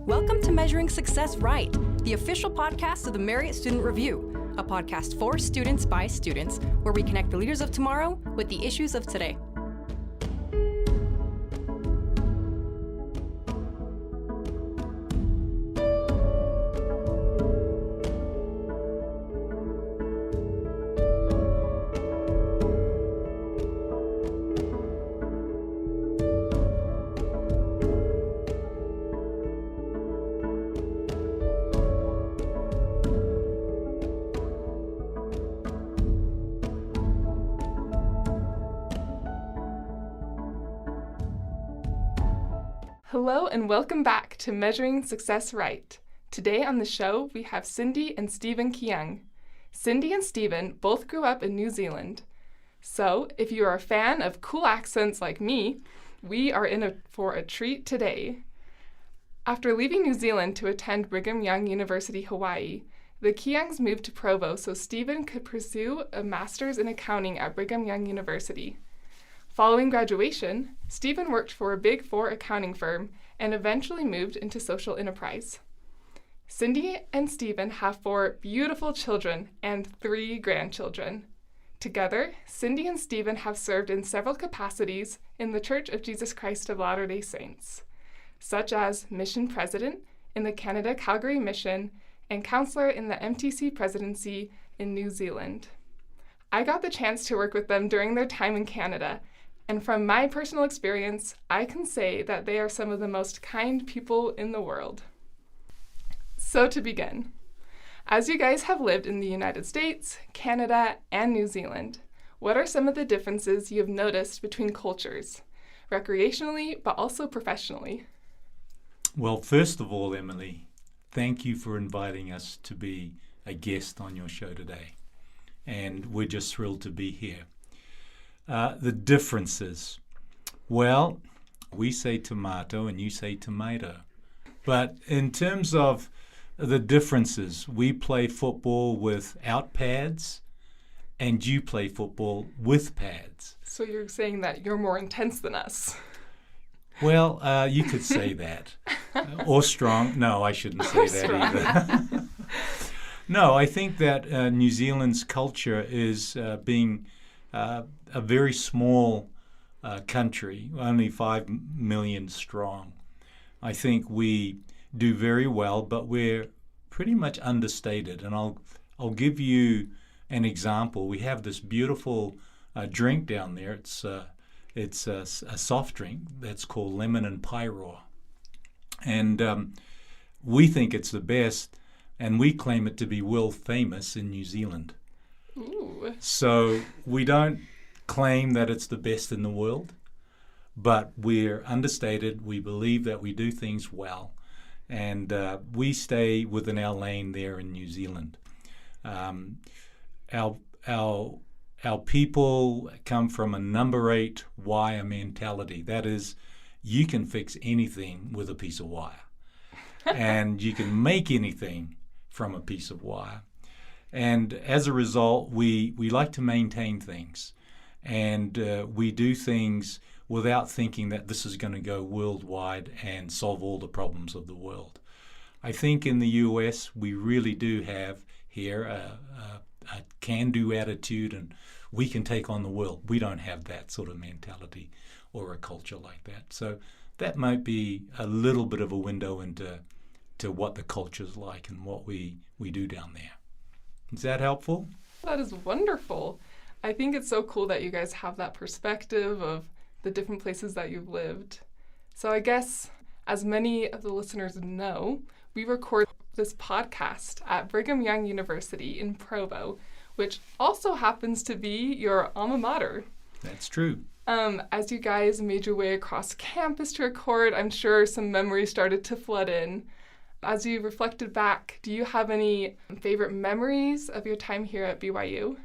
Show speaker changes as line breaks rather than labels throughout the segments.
Welcome to Measuring Success Right, the official podcast of the Marriott Student Review, a podcast for students by students, where we connect the leaders of tomorrow with the issues of today.
Hello and welcome back to Measuring Success Right. Today on the show we have Cindy and Stephen Keung. Cindy and Stephen both grew up in New Zealand. So if you are a fan of cool accents like me, we are for a treat today. After leaving New Zealand to attend Brigham Young University, Hawaii, the Keungs moved to Provo so Stephen could pursue a master's in accounting at Brigham Young University. Following graduation, Stephen worked for a Big Four accounting firm and eventually moved into social enterprise. Cindy and Stephen have 4 beautiful children and 3 grandchildren. Together, Cindy and Stephen have served in several capacities in the Church of Jesus Christ of Latter-day Saints, such as mission president in the Canada Calgary Mission and counselor in the MTC presidency in New Zealand. I got the chance to work with them during their time in Canada, and from my personal experience, I can say that they are some of the most kind people in the world. So to begin, as you guys have lived in the United States, Canada, and New Zealand, what are some of the differences you have noticed between cultures, recreationally, but also professionally?
Well, first of all, Emily, thank you for inviting us to be a guest on your show today. And we're just thrilled to be here. The differences. Well, we say tomato and you say tomato. But in terms of the differences, we play football without pads and you play football with pads.
So you're saying that you're more intense than us?
Well, you could say that. Or strong. No, I shouldn't say that either. No, I think that New Zealand's culture is being a very small country, only 5 million strong. I think we do very well, but we're pretty much understated. And I'll give you an example. We have this beautiful drink down there. It's a soft drink that's called lemon and pyro, and we think it's the best. And we claim it to be world famous in New Zealand.
Ooh.
So we don't claim that it's the best in the world, but we're understated. We believe that we do things well, and we stay within our lane there in New Zealand. Our people come from a number 8 wire mentality. That is, you can fix anything with a piece of wire, and you can make anything from a piece of wire. And as a result, we like to maintain things. And we do things without thinking that this is going to go worldwide and solve all the problems of the world. I think in the US, we really do have here a can-do attitude, and we can take on the world. We don't have that sort of mentality or a culture like that. So that might be a little bit of a window into what the culture's like and what we do down there. Is that helpful?
That is wonderful. I think it's so cool that you guys have that perspective of the different places that you've lived. So I guess, as many of the listeners know, we record this podcast at Brigham Young University in Provo, which also happens to be your alma mater.
That's true.
As you guys made your way across campus to record, I'm sure some memories started to flood in. As you reflected back, do you have any favorite memories of your time here at BYU?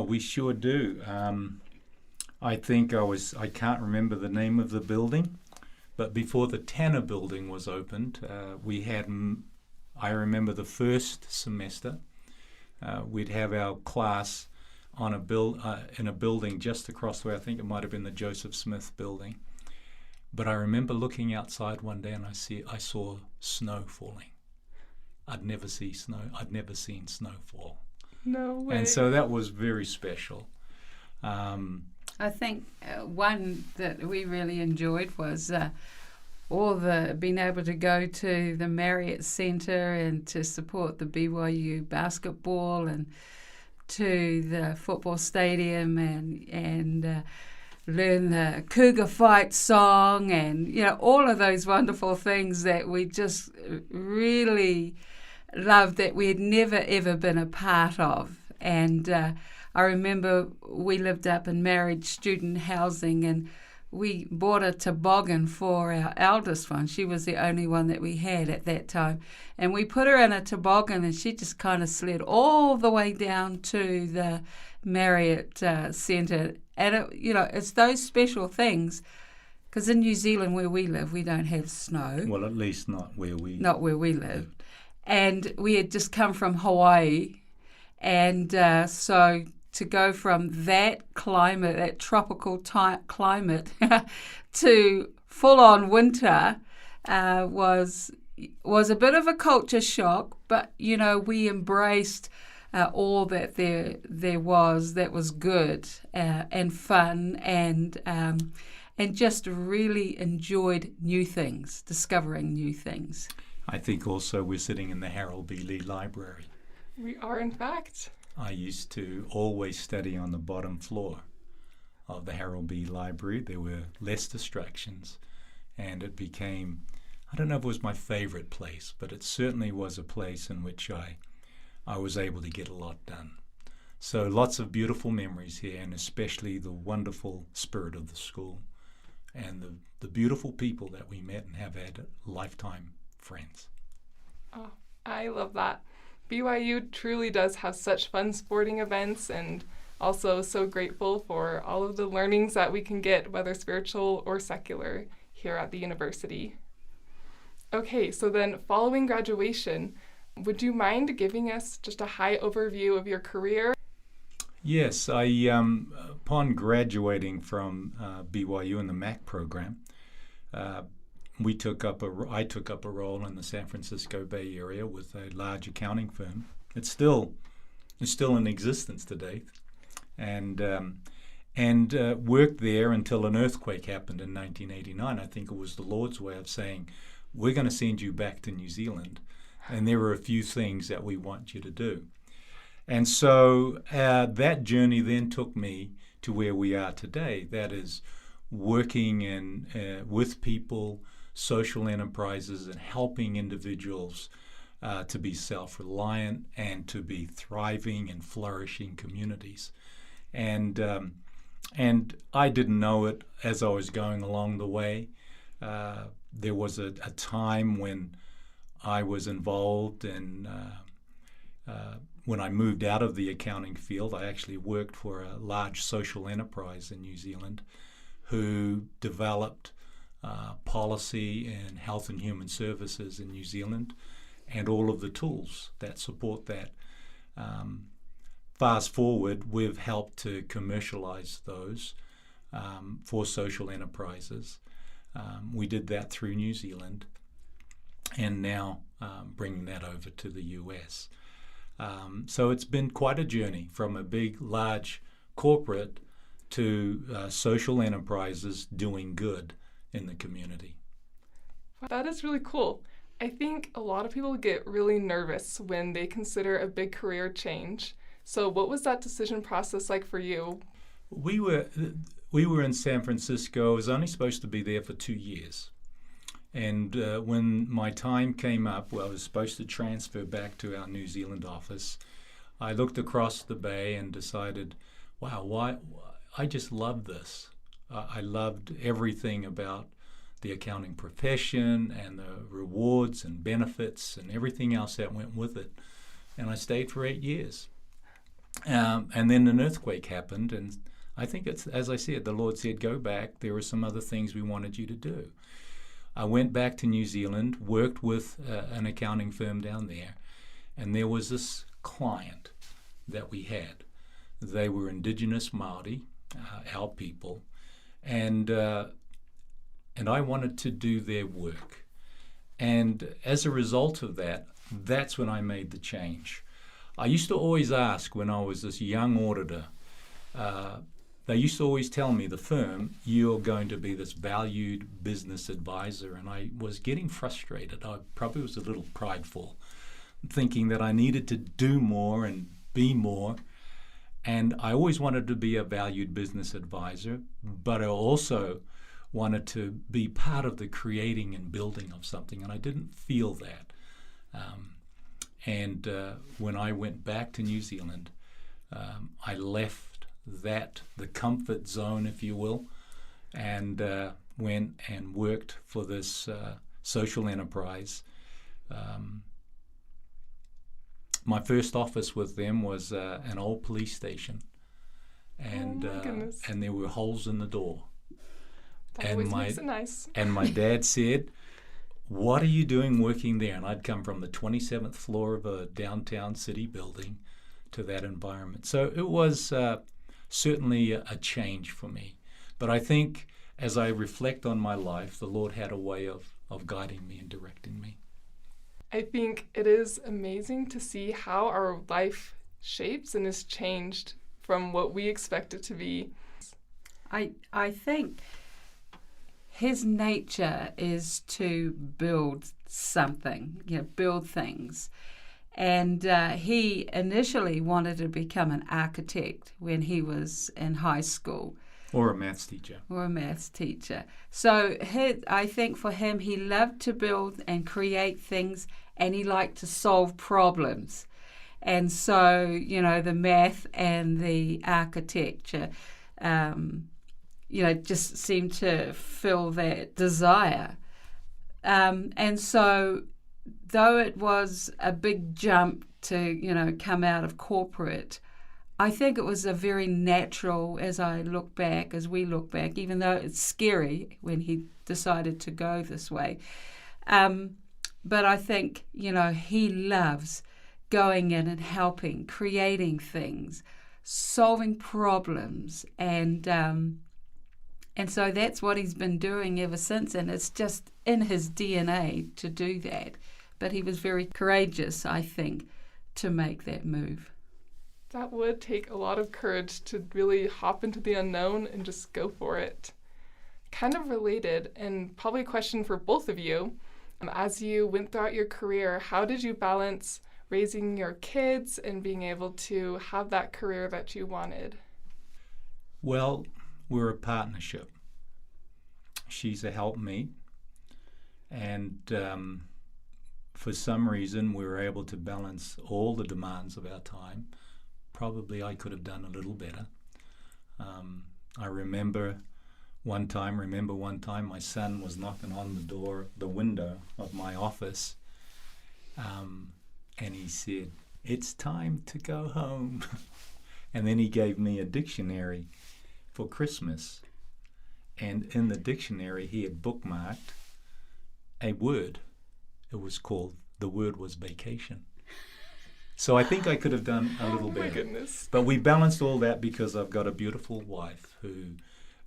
We sure do. I think I can't remember the name of the building, but before the Tanner building was opened, we had, I remember the first semester, we'd have our class on in a building just across the way. I think it might have been the Joseph Smith building. But I remember looking outside one day and I saw snow falling. I'd never seen snow fall.
No way.
And so that was very special.
I think one that we really enjoyed was being able to go to the Marriott Centre and to support the BYU basketball, and to the football stadium and learn the Cougar Fight song, and all of those wonderful things that we just really loved, that we had never ever been a part of. And I remember we lived up in married student housing, and we bought a toboggan for our eldest one. She was the only one that we had at that time. And we put her in a toboggan, and she just kind of slid all the way down to the Marriott Centre. And, it's those special things, because in New Zealand where we live, we don't have snow.
Well, at least not where we
live. And we had just come from Hawaii. And so to go from that climate, that tropical climate, to full-on winter was a bit of a culture shock. But we embraced all that there was that was good and fun, and just really enjoyed new things, discovering new things.
I think also we're sitting in the Harold B. Lee Library.
We are, in fact.
I used to always study on the bottom floor of the Harold B. Library. There were less distractions, and it became, I don't know if it was my favorite place, but it certainly was a place in which I was able to get a lot done. So lots of beautiful memories here, and especially the wonderful spirit of the school and the beautiful people that we met and have had lifetime friends.
Oh, I love that. BYU truly does have such fun sporting events, and also so grateful for all of the learnings that we can get, whether spiritual or secular, here at the university. Okay, so then following graduation, would you mind giving us just a high overview of your career?
Yes, upon graduating from BYU in the MAC program, I took up a role in the San Francisco Bay Area with a large accounting firm. It's still in existence today, and worked there until an earthquake happened in 1989. I think it was the Lord's way of saying, we're going to send you back to New Zealand, and there are a few things that we want you to do. And so that journey then took me to where we are today. That is, working with people, social enterprises, and helping individuals to be self-reliant and to be thriving and flourishing communities. And I didn't know it as I was going along the way. There was a time when I was involved in, when I moved out of the accounting field, I actually worked for a large social enterprise in New Zealand who developed policy in health and human services in New Zealand and all of the tools that support that. Fast forward, we've helped to commercialize those for social enterprises. We did that through New Zealand, and now bringing that over to the US. So it's been quite a journey from a big, large corporate to social enterprises doing good in the community.
That is really cool. I think a lot of people get really nervous when they consider a big career change. So what was that decision process like for you?
We were in San Francisco. I was only supposed to be there for 2 years. And when my time came up, I was supposed to transfer back to our New Zealand office. I looked across the bay and decided, wow, I just love this. I loved everything about the accounting profession and the rewards and benefits and everything else that went with it. And I stayed for 8 years. And then an earthquake happened, and I think it's, as I said, the Lord said, go back. There were some other things we wanted you to do. I went back to New Zealand, worked with an accounting firm down there, and there was this client that we had. They were Indigenous Māori, our people, and and I wanted to do their work. And as a result of that, that's when I made the change. I used to always ask when I was this young auditor, they used to always tell me, the firm, you're going to be this valued business advisor. And I was getting frustrated. I probably was a little prideful, thinking that I needed to do more and be more. And I always wanted to be a valued business advisor, but I also wanted to be part of the creating and building of something, and I didn't feel that. When I went back to New Zealand, I left the comfort zone, if you will, and went and worked for this social enterprise. My first office with them was an old police station, and there were holes in the door.
That always makes it nice.
And my dad said, "What are you doing working there?" And I'd come from the 27th floor of a downtown city building to that environment. So it was certainly a change for me. But I think as I reflect on my life, the Lord had a way of guiding me and directing me.
I think it is amazing to see how our life shapes and is changed from what we expect it to be.
I think his nature is to build something, build things. And he initially wanted to become an architect when he was in high school.
Or a maths teacher.
So I think for him, he loved to build and create things, and he liked to solve problems. And so, the math and the architecture, just seemed to fill that desire. And so, though it was a big jump to, come out of corporate, I think it was a very natural, as we look back, even though it's scary when he decided to go this way. But I think, he loves going in and helping, creating things, solving problems, and so that's what he's been doing ever since, and it's just in his DNA to do that. But he was very courageous, I think, to make that move.
That would take a lot of courage to really hop into the unknown and just go for it. Kind of related, and probably a question for both of you. As you went throughout your career, how did you balance raising your kids and being able to have that career that you wanted?
Well, we're a partnership. She's a helpmate, and for some reason we were able to balance all the demands of our time. Probably I could have done a little better. I remember one time my son was knocking on the window of my office, and he said, "It's time to go home." And then he gave me a dictionary for Christmas. And in the dictionary, he had bookmarked a word. The word was vacation. So I think I could have done a little better.
Oh my goodness.
But we balanced all that because I've got a beautiful wife who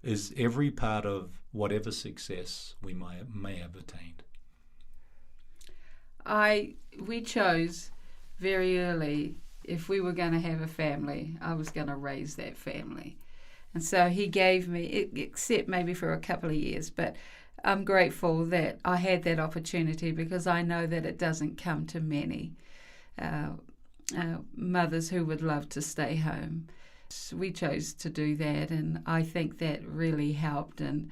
is every part of whatever success we may have attained.
We chose very early, if we were going to have a family, I was going to raise that family. And so he gave me, except maybe for a couple of years, but I'm grateful that I had that opportunity because I know that it doesn't come to many mothers who would love to stay home. We chose to do that, and I think that really helped in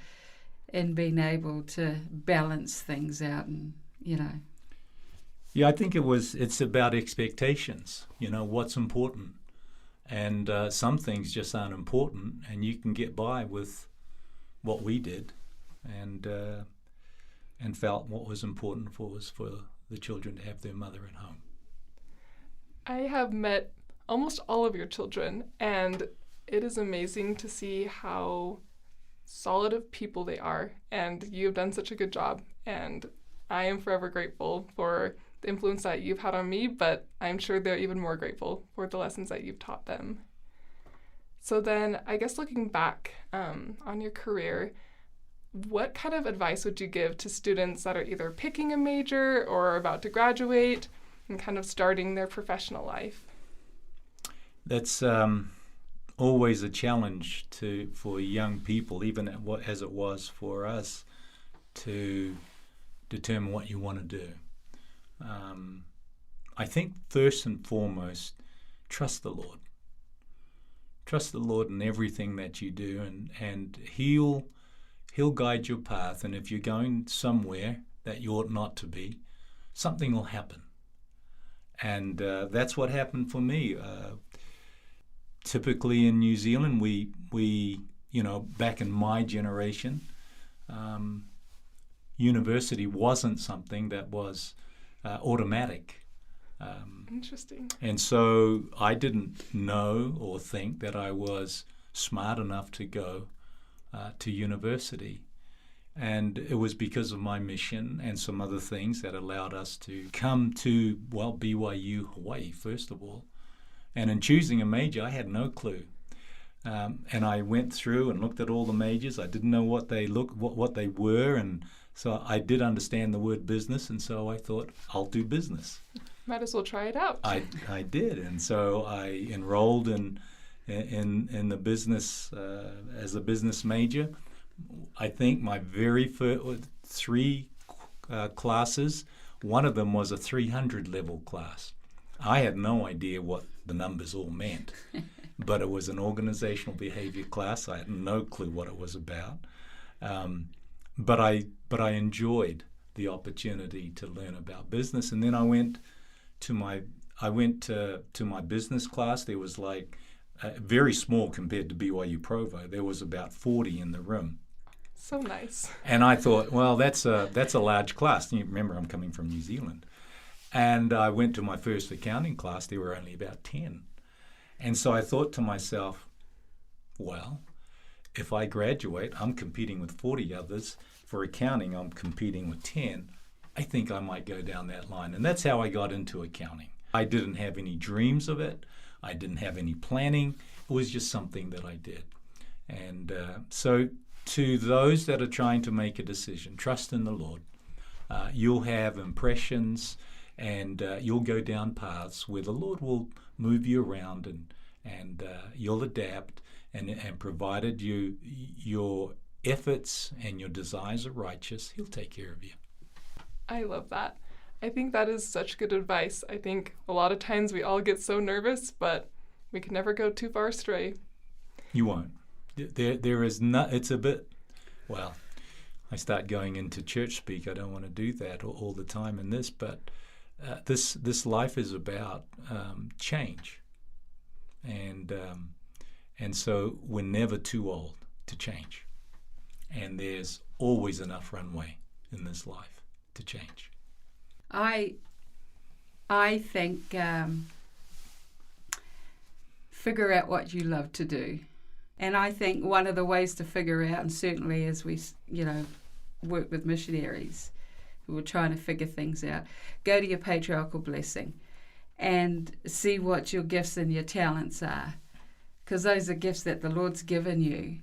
being able to balance things out, and
Yeah, I think it's about expectations, what's important. And some things just aren't important, and you can get by with what we did, and felt what was important was for the children to have their mother at home.
I have met almost all of your children, and it is amazing to see how solid of people they are, and you have done such a good job, and I am forever grateful for the influence that you've had on me, but I'm sure they're even more grateful for the lessons that you've taught them. So then, I guess looking back on your career, what kind of advice would you give to students that are either picking a major or about to graduate and kind of starting their professional life?
That's always a challenge for young people, even as it was for us, to determine what you want to do. I think first and foremost, trust the Lord. Trust the Lord in everything that you do, and He'll guide your path. And if you're going somewhere that you ought not to be, something will happen. And that's what happened for me. Typically in New Zealand, we back in my generation, university wasn't something that was automatic.
Interesting.
And so I didn't know or think that I was smart enough to go to university. And it was because of my mission and some other things that allowed us to come to, BYU Hawaii, first of all. And in choosing a major, I had no clue. And I went through and looked at all the majors. I didn't know what they were, and so I did understand the word business, and so I thought, I'll do business.
Might as well try it out.
I did, and so I enrolled in the business as a business major. I think my very first 3 classes, one of them was a 300 level class. I had no idea what the numbers all meant, but it was an organizational behavior class. I had no clue what it was about, but I enjoyed the opportunity to learn about business. And then I went to my business class. There was very small compared to BYU Provo. There was about 40 in the room.
So nice.
And I thought, well, that's a large class. You remember, I'm coming from New Zealand. And I went to my first accounting class. There were only about 10. And so I thought to myself, well, if I graduate, I'm competing with 40 others. For accounting, I'm competing with 10. I think I might go down that line. And that's how I got into accounting. I didn't have any dreams of it. I didn't have any planning. It was just something that I did. And so to those that are trying to make a decision, trust in the Lord. You'll have impressions, and you'll go down paths where the Lord will move you around, and you'll adapt, and provided your efforts and your desires are righteous, He'll take care of you.
I love that. I think that is such good advice. I think a lot of times we all get so nervous, but we can never go too far astray. You
won't. There is not. It's a bit. Well, I start going into church speak. I don't want to do that all the time in this, but this life is about change, and so we're never too old to change, and there's always enough runway in this life to change.
I think figure out what you love to do. And I think one of the ways to figure out, and certainly as we, work with missionaries who are trying to figure things out, go to your patriarchal blessing and see what your gifts and your talents are. Because those are gifts that the Lord's given you,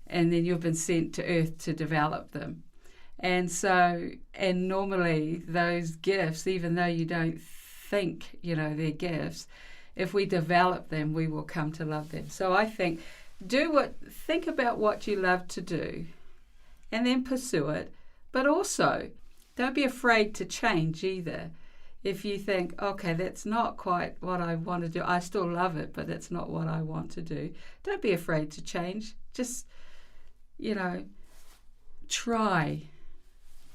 and then you've been sent to earth to develop them. And so, and normally those gifts, even though you don't think, they're gifts, if we develop them, we will come to love them. So I think think about what you love to do and then pursue it. But also, don't be afraid to change either. If you think, okay, that's not quite what I want to do, I still love it, but that's not what I want to do. Don't be afraid to change. Just,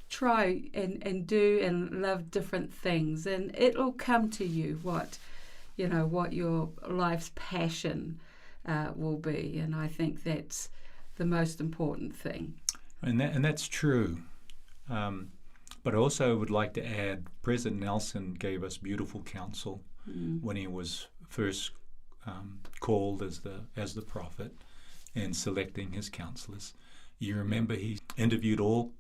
try and do and love different things, and it'll come to you what your life's passion will be. And I think that's the most important thing.
And that's true. But I also would like to add, President Nelson gave us beautiful counsel when he was first called as the prophet and selecting his counselors. You remember he interviewed all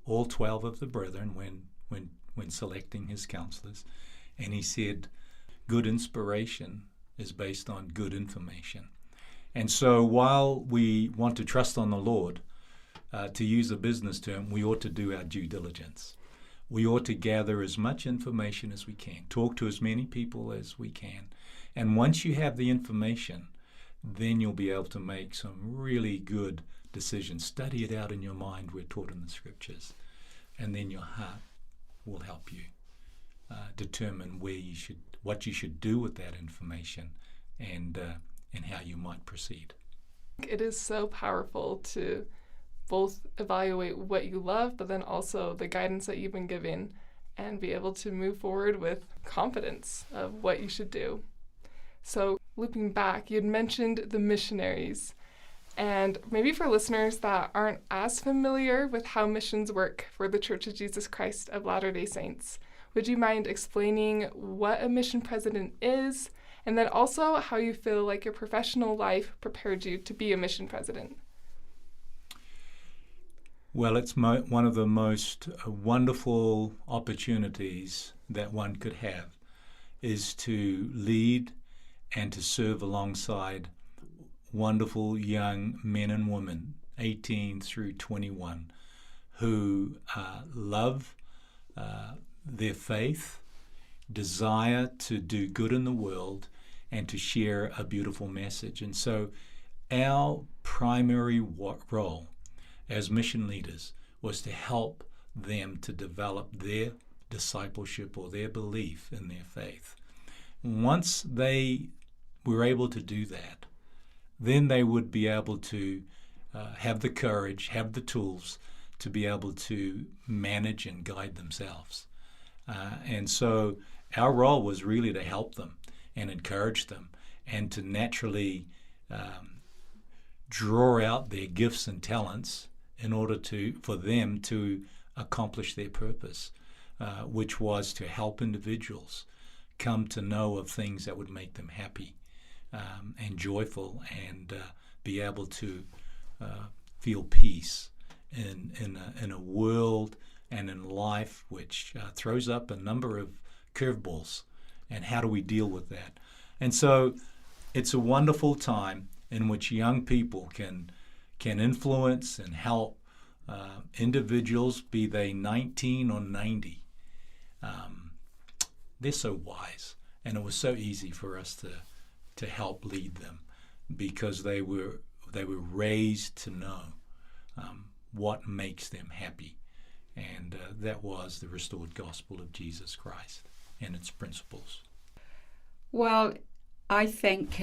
12 of the brethren when selecting his counselors, and he said, good inspiration is based on good information. And so while we want to trust on the Lord, to use a business term, we ought to do our due diligence. We ought to gather as much information as we can, talk to as many people as we can. And once you have the information, then you'll be able to make some really good decisions. Study it out in your mind, we're taught in the scriptures. And then your heart will help you determine what you should do with that information and how you might proceed.
It is so powerful to both evaluate what you love, but then also the guidance that you've been given and be able to move forward with confidence of what you should do. So looping back, you had mentioned the missionaries. And maybe for listeners that aren't as familiar with how missions work for the Church of Jesus Christ of Latter-day Saints, would you mind explaining what a mission president is, and then also how you feel like your professional life prepared you to be a mission president?
Well, it's one of the most wonderful opportunities that one could have is to lead and to serve alongside wonderful young men and women, 18 through 21, who love their faith, desire to do good in the world, and to share a beautiful message. And so our primary role as mission leaders was to help them to develop their discipleship or their belief in their faith. Once they were able to do that, then they would be able to have the courage, have the tools to be able to manage and guide themselves. And so our role was really to help them and encourage them and to naturally draw out their gifts and talents in order for them to accomplish their purpose, which was to help individuals come to know of things that would make them happy and joyful and be able to feel peace in a world and in life which throws up a number of curveballs. And how do we deal with that? And so it's a wonderful time in which young people can influence and help individuals, be they 19 or 90. They're so wise, and it was so easy for us to help lead them because they were raised to know what makes them happy, and that was the restored gospel of Jesus Christ and its principles.
Well, I think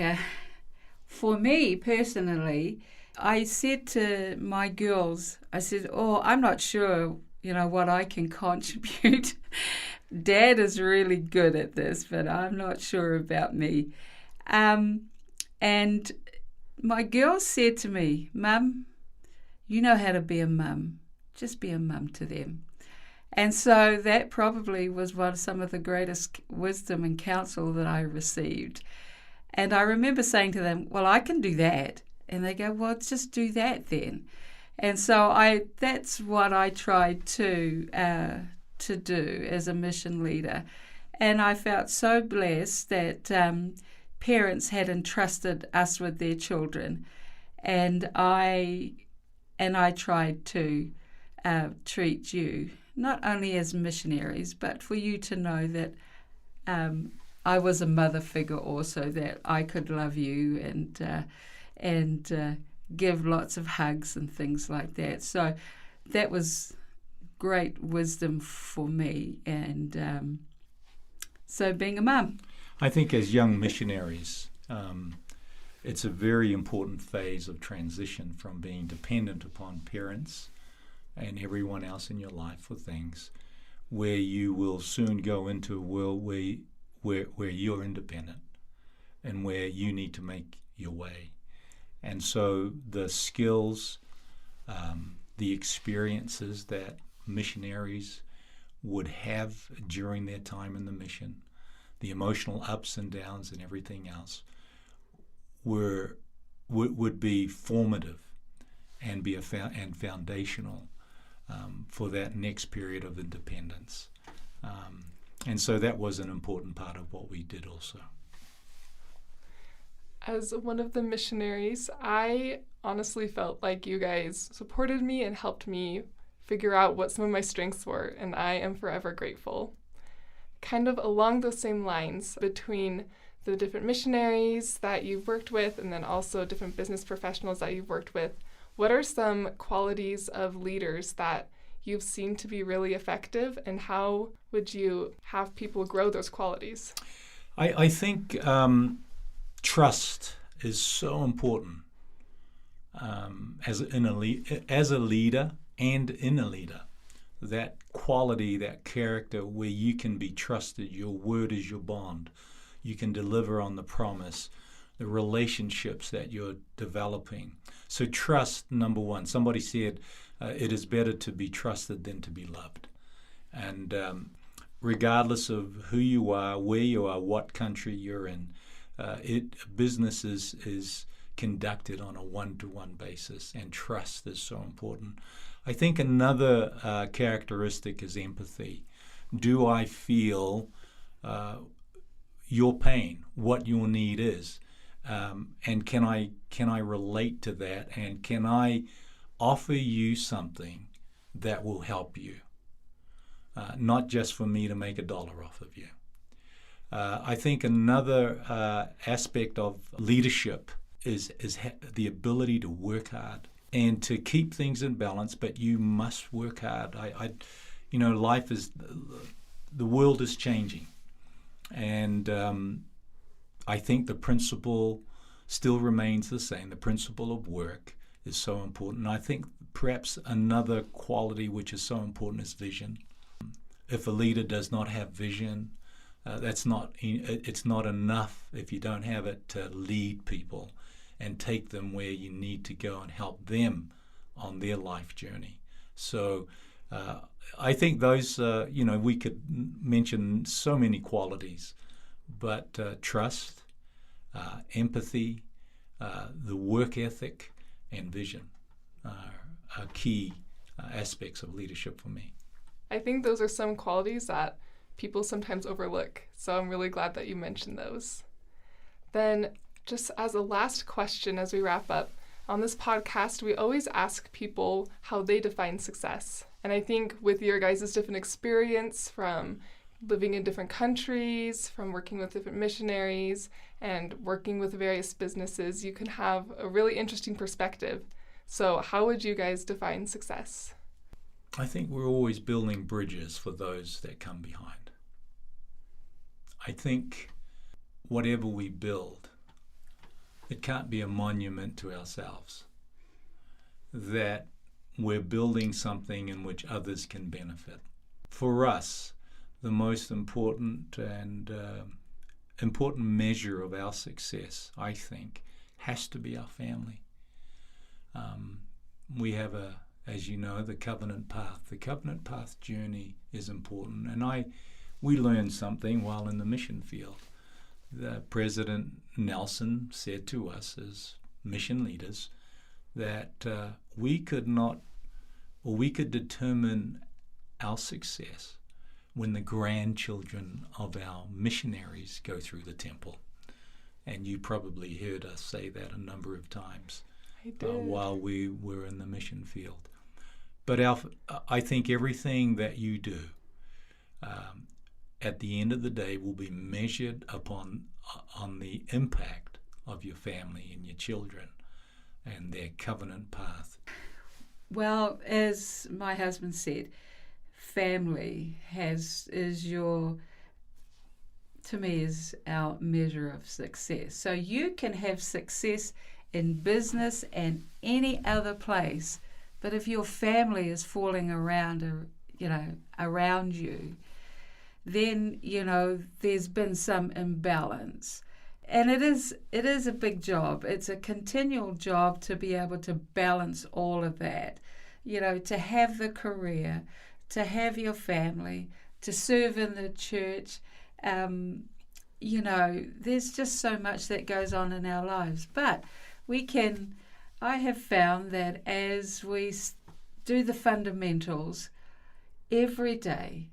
for me personally, I said to my girls, I said, I'm not sure, what I can contribute. Dad is really good at this, but I'm not sure about me. And my girls said to me, Mum, you know how to be a mum. Just be a mum to them. And so that probably was some of the greatest wisdom and counsel that I received. And I remember saying to them, well, I can do that. And they go, well, just do that then. And so that's what I tried to do as a mission leader. And I felt so blessed that parents had entrusted us with their children. And I tried to treat you not only as missionaries, but for you to know that I was a mother figure also, that I could love you and give lots of hugs and things like that. So that was great wisdom for me, and so being a mum.
I think as young missionaries, it's a very important phase of transition from being dependent upon parents and everyone else in your life for things, where you will soon go into a world where you're independent and where you need to make your way. And so the skills, the experiences that missionaries would have during their time in the mission, the emotional ups and downs and everything else, would be formative and be and foundational for that next period of independence. And so that was an important part of what we did also.
As one of the missionaries, I honestly felt like you guys supported me and helped me figure out what some of my strengths were, and I am forever grateful. Kind of along those same lines, between the different missionaries that you've worked with and then also different business professionals that you've worked with, what are some qualities of leaders that you've seen to be really effective, and how would you have people grow those qualities?
I think trust is so important as a leader and in a leader. That quality, that character where you can be trusted, your word is your bond. You can deliver on the promise, the relationships that you're developing. So trust, number one. Somebody said it is better to be trusted than to be loved. And regardless of who you are, where you are, what country you're in, business is conducted on a one-to-one basis, and trust is so important. I think another characteristic is empathy. Do I feel your pain, what your need is, and can I relate to that, and can I offer you something that will help you, not just for me to make $1 off of you. I think another aspect of leadership is the ability to work hard and to keep things in balance, but you must work hard. Life is, the world is changing, and I think the principle still remains the same. The principle of work is so important. And I think perhaps another quality which is so important is vision. If a leader does not have vision, it's not enough if you don't have it to lead people and take them where you need to go and help them on their life journey. So I think those, we could mention so many qualities, but trust, empathy, the work ethic, and vision are key aspects of leadership for me.
I think those are some qualities that people sometimes overlook, so I'm really glad that you mentioned those. Then, just as a last question as we wrap up, on this podcast, we always ask people how they define success. And I think with your guys' different experience from living in different countries, from working with different missionaries, and working with various businesses, you can have a really interesting perspective. So how would you guys define success?
I think we're always building bridges for those that come behind. I think whatever we build, it can't be a monument to ourselves, that we're building something in which others can benefit. For us, the most important measure of our success, I think, has to be our family. We have as you know, the covenant path. The covenant path journey is important, and we learned something while in the mission field. President Nelson said to us as mission leaders that we could determine our success when the grandchildren of our missionaries go through the temple. And you probably heard us say that a number of times while we were in the mission field. But I think everything that you do at the end of the day will be measured on the impact of your family and your children and their covenant path.
Well, as my husband said, family is our measure of success. So you can have success in business and any other place, but if your family is falling around you, then there's been some imbalance. And it is a big job. It's a continual job to be able to balance all of that. To have the career, to have your family, to serve in the church. There's just so much that goes on in our lives. But I have found that as we do the fundamentals every day,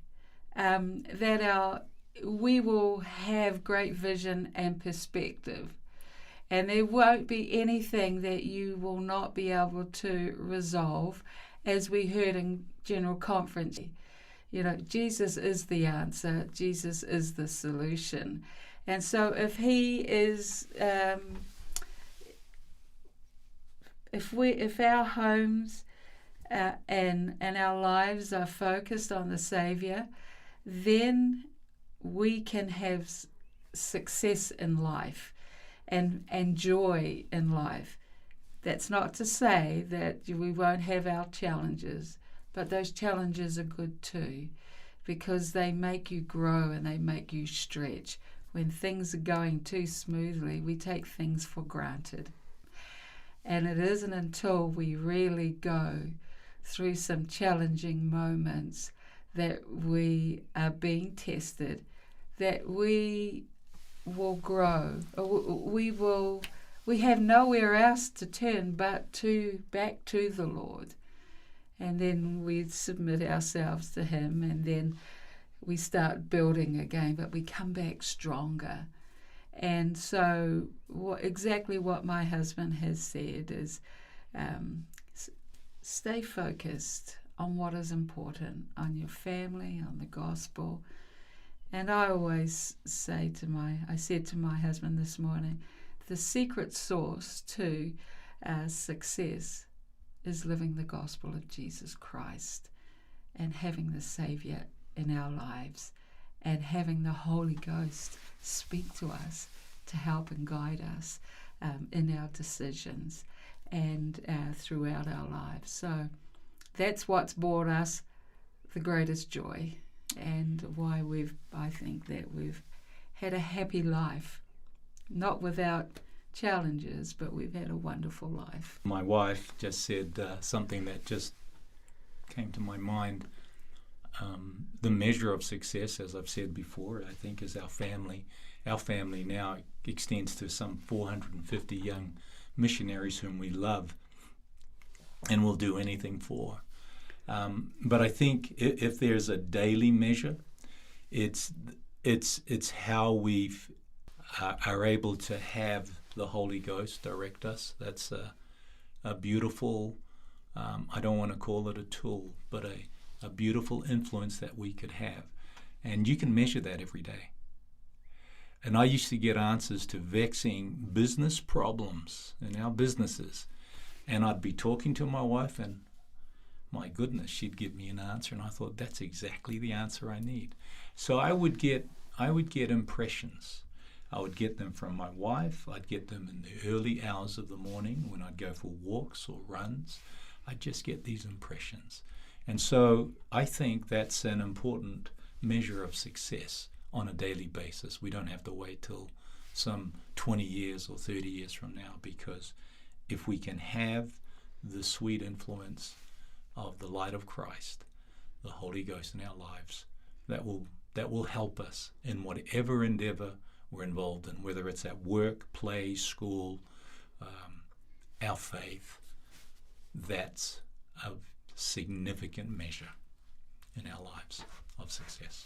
we will have great vision and perspective. And there won't be anything that you will not be able to resolve, as we heard in General Conference. You know, Jesus is the answer. Jesus is the solution. And so if he is, if our homes and our lives are focused on the Saviour, then we can have success in life and joy in life. That's not to say that we won't have our challenges, but those challenges are good too, because they make you grow and they make you stretch. When things are going too smoothly, we take things for granted. And it isn't until we really go through some challenging moments that we are being tested that we will grow. We have nowhere else to turn but back to the Lord. And then we submit ourselves to him, and then we start building again, but we come back stronger. And so exactly what my husband has said is stay focused on what is important, on your family, on the gospel. And I always I said to my husband this morning, the secret sauce to success is living the gospel of Jesus Christ and having the Saviour in our lives and having the Holy Ghost speak to us to help and guide us in our decisions and throughout our lives. So that's what's brought us the greatest joy, and why I think that we've had a happy life, not without challenges, but we've had a wonderful life.
My wife just said something that just came to my mind. The measure of success, as I've said before, I think is our family. Our family now extends to some 450 young missionaries whom we love and will do anything for. But I think if there's a daily measure, it's how we are able to have the Holy Ghost direct us. That's a beautiful, I don't want to call it a tool, but a beautiful influence that we could have. And you can measure that every day. And I used to get answers to vexing business problems in our businesses. And I'd be talking to my wife, and my goodness, she'd give me an answer, and I thought, that's exactly the answer I need. So I would get impressions. I would get them from my wife. I'd get them in the early hours of the morning when I'd go for walks or runs. I'd just get these impressions. And so I think that's an important measure of success on a daily basis. We don't have to wait till some 20 years or 30 years from now, because if we can have the sweet influence of the light of Christ, the Holy Ghost in our lives, that will help us in whatever endeavor we're involved in, whether it's at work, play, school, our faith. That's a significant measure in our lives of success.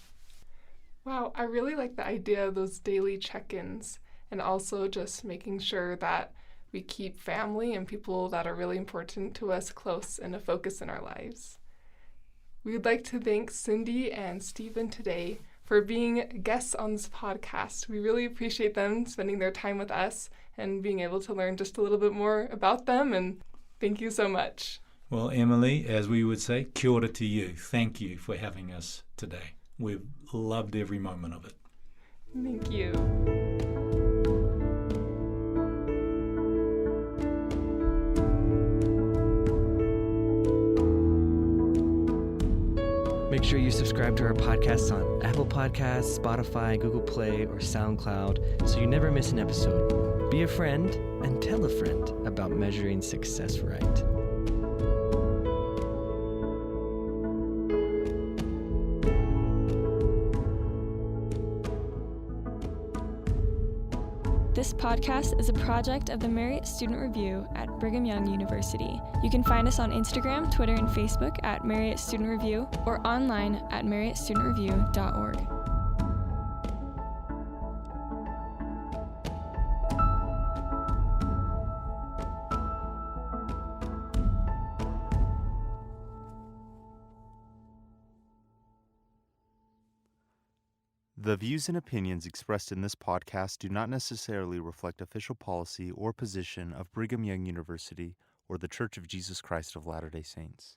Wow, I really like the idea of those daily check-ins, and also just making sure that we keep family and people that are really important to us close and a focus in our lives. We would like to thank Cindy and Stephen today for being guests on this podcast. We really appreciate them spending their time with us and being able to learn just a little bit more about them, and thank you so much.
Well, Emily, as we would say, kia ora to you. Thank you for having us today. We've loved every moment of it.
Thank you.
Make sure you subscribe to our podcasts on Apple Podcasts, Spotify, Google Play, or SoundCloud so you never miss an episode. Be a friend and tell a friend about measuring success right.
This podcast is a project of the Marriott Student Review at Brigham Young University. You can find us on Instagram, Twitter, and Facebook at Marriott Student Review, or online at marriottstudentreview.org.
The views and opinions expressed in this podcast do not necessarily reflect official policy or position of Brigham Young University or the Church of Jesus Christ of Latter-day Saints.